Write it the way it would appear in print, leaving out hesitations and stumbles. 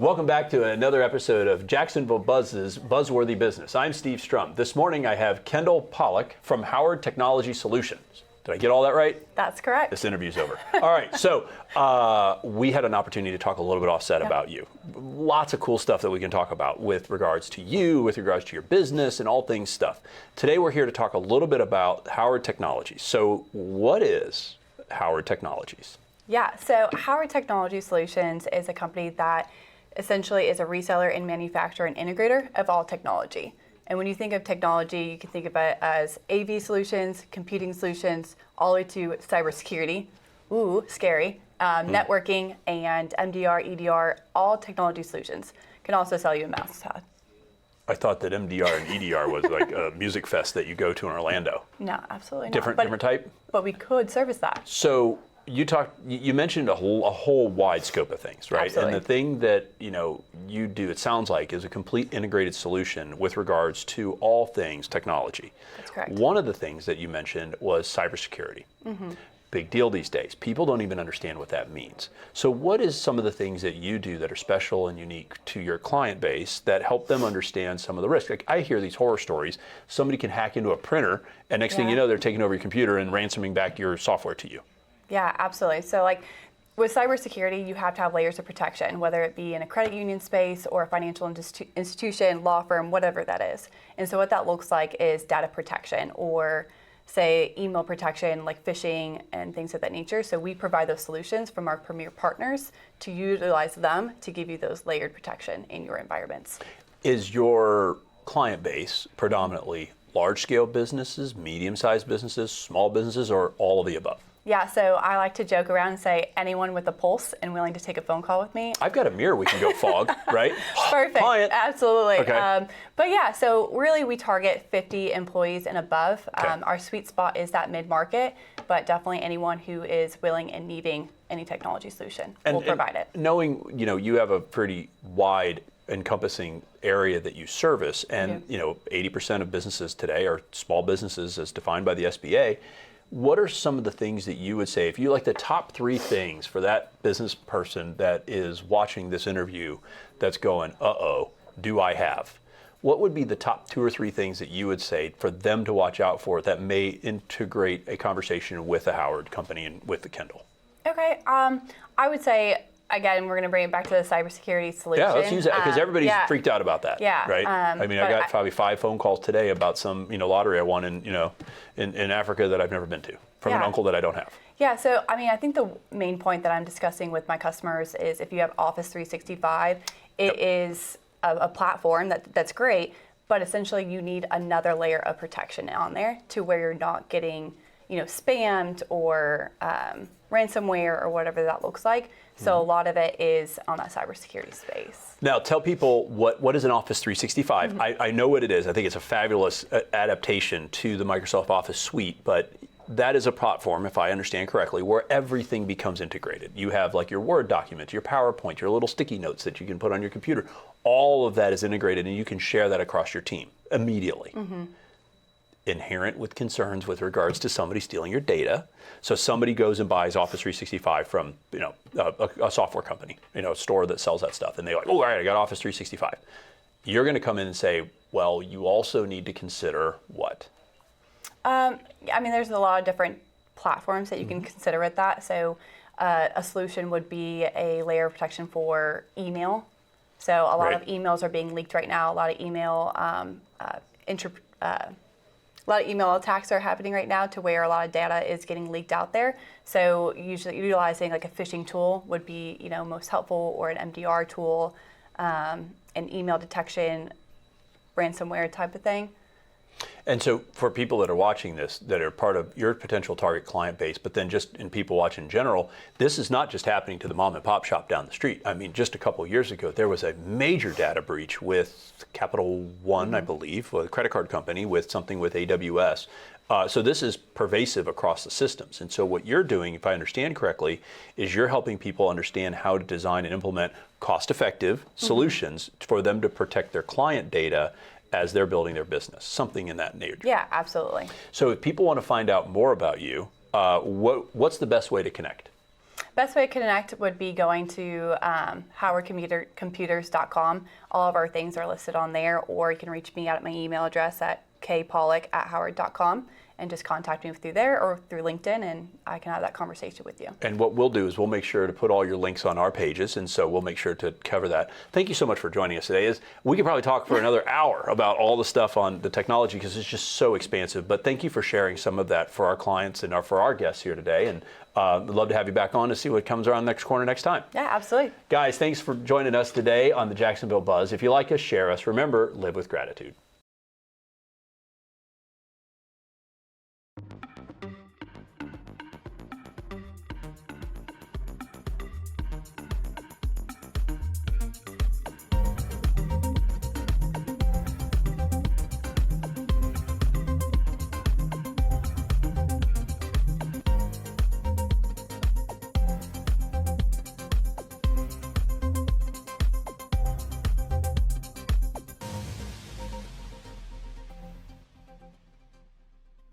Welcome back to another episode of Jacksonville Buzz's Buzzworthy Business. I'm Steve Strum. This morning I have Kendall Pollock from Howard Technology Solutions. Did I get all that right? That's correct. This interview's over. All right, so we had an opportunity to talk a little bit offset about you. Lots of cool stuff that we can talk about with regards to you, with regards to your business, and all things stuff. Today we're here to talk a little bit about Howard Technologies. So what is Howard Technologies? Yeah, so Howard Technology Solutions is a company that essentially is a reseller and manufacturer and integrator of all technology. And when you think of technology, you can think of it as AV solutions, computing solutions, all the way to cybersecurity, ooh, scary, networking, and MDR, EDR, all technology solutions. Can also sell you a mouse pad. I thought that MDR and EDR was like a music fest that you go to in Orlando. No, absolutely not. Different type? But we could service that. So you mentioned a whole wide scope of things, right? Absolutely. And the thing that you do, it sounds like, is a complete integrated solution with regards to all things technology. That's correct. One of the things that you mentioned was cybersecurity. Mm-hmm. Big deal these days. People don't even understand what that means. So what is some of the things that you do that are special and unique to your client base that help them understand some of the risks? Like, I hear these horror stories. Somebody can hack into a printer, and next thing you know, they're taking over your computer and ransoming back your software to you. Yeah, absolutely. So like with cybersecurity, you have to have layers of protection, whether it be in a credit union space or a financial institution, law firm, whatever that is. And so what that looks like is data protection or say email protection like phishing and things of that nature. So we provide those solutions from our premier partners to utilize them to give you those layered protection in your environments. Is your client base predominantly large-scale businesses, medium-sized businesses, small businesses, or all of the above? Yeah, so I like to joke around and say anyone with a pulse and willing to take a phone call with me. I've got a mirror we can go fog, right? Perfect, Client. Absolutely. Okay. But yeah, so really we target 50 employees and above. Okay. Our sweet spot is that mid-market, but definitely anyone who is willing and needing any technology solution, we'll provide it. Knowing, you have a pretty wide encompassing area that you service, and 80% of businesses today are small businesses as defined by the SBA. What are some of the things that you would say, if you like the top 3 things for that business person that is watching this interview that's going, uh-oh, do I have? What would be the top 2 or 3 things that you would say for them to watch out for that may integrate a conversation with the Howard company and with the Kendall? Okay, I would say, again, we're going to bring it back to the cybersecurity solution. Yeah, let's use that because everybody's freaked out about that. Yeah. Right. I got probably 5 phone calls today about some lottery I won in Africa that I've never been to from an uncle that I don't have. Yeah. So I think the main point that I'm discussing with my customers is if you have Office 365, it is a platform that's great, but essentially you need another layer of protection on there to where you're not getting spammed or ransomware or whatever that looks like. So a lot of it is on that cybersecurity space. Now tell people what is an Office 365. Mm-hmm. I know what it is. I think it's a fabulous adaptation to the Microsoft Office suite, but that is a platform, if I understand correctly, where everything becomes integrated. You have like your Word documents, your PowerPoint, your little sticky notes that you can put on your computer. All of that is integrated and you can share that across your team immediately. Mm-hmm. Inherent with concerns with regards to somebody stealing your data. So somebody goes and buys Office 365 from a software company, a store that sells that stuff, and they're like, oh, all right, I got Office 365. You're going to come in and say, well, you also need to consider what? There's a lot of different platforms that you can consider with that. So a solution would be a layer of protection for email. So a lot of emails are being leaked right now. A lot of email attacks are happening right now to where a lot of data is getting leaked out there. So usually utilizing like a phishing tool would be most helpful, or an MDR tool, an email detection, ransomware type of thing. And so for people that are watching this, that are part of your potential target client base, but then just in people watching in general, this is not just happening to the mom and pop shop down the street. Just a couple of years ago, there was a major data breach with Capital One, I believe, a credit card company with something with AWS. So this is pervasive across the systems. And so what you're doing, if I understand correctly, is you're helping people understand how to design and implement cost-effective solutions for them to protect their client data as they're building their business, something in that nature. Yeah, absolutely. So if people want to find out more about you, what's the best way to connect? Best way to connect would be going to howardcomputers.com. All of our things are listed on there, or you can reach me out at my email address at kpollock@howard.com and just contact me through there or through LinkedIn, and I can have that conversation with you. And what we'll do is we'll make sure to put all your links on our pages, and so we'll make sure to cover that. Thank you so much for joining us today. We could probably talk for another hour about all the stuff on the technology because it's just so expansive, but thank you for sharing some of that for our clients and for our guests here today, and I'd love to have you back on to see what comes around the next corner next time. Yeah, absolutely. Guys, thanks for joining us today on the Jacksonville Buzz. If you like us, share us. Remember, live with gratitude.